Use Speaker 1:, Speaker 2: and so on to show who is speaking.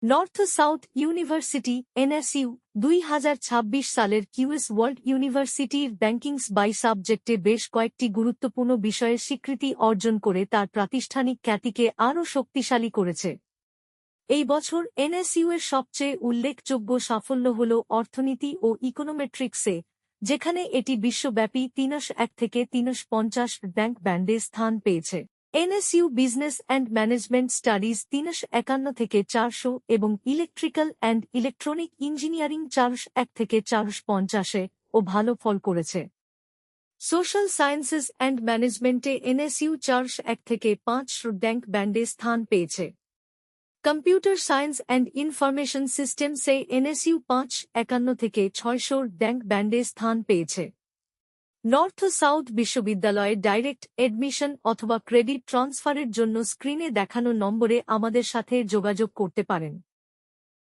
Speaker 1: North south university NSU 2026 সালের QS world ইউনিভার্সিটির rankings by সাবজেক্টে বেশ কয়েকটি গুরুত্বপূর্ণ বিষয়ের স্বীকৃতি অর্জন করে তার প্রাতিষ্ঠানিক খ্যাতিকে আরও শক্তিশালী করেছে। এই বছর এনএসইউ এর সবচেয়ে উল্লেখযোগ্য সাফল্য হল অর্থনীতি ও ইকোনোমেট্রিক্সে, যেখানে এটি বিশ্বব্যাপী 301 থেকে 350 র্যাঙ্ক ব্যান্ডে স্থান পেয়েছে। NSU business and management studies 351 থেকে 400 এবং ইলেকট্রিক্যাল অ্যান্ড ইলেকট্রনিক ইঞ্জিনিয়ারিং 401 থেকে 450 ও ভালো ফল করেছে। সোশ্যাল সায়েন্সেস অ্যান্ড ম্যানেজমেন্টে এনএসইউ 401 থেকে 500 র্যাঙ্ক ব্যান্ডে স্থান পেয়েছে। কম্পিউটার সায়েন্স অ্যান্ড ইনফরমেশন সিস্টেমসে এনএসইউ 551 থেকে 600 র্যাঙ্ক ব্যান্ডে স্থান পেয়েছে। নর্থ সাউথ বিশ্ববিদ্যালয়ে ডাইরেক্ট এডমিশন অথবা ক্রেডিট ট্রান্সফারের জন্য স্ক্রিনে দেখানো নম্বরে আমাদের সাথে যোগাযোগ করতে পারেন।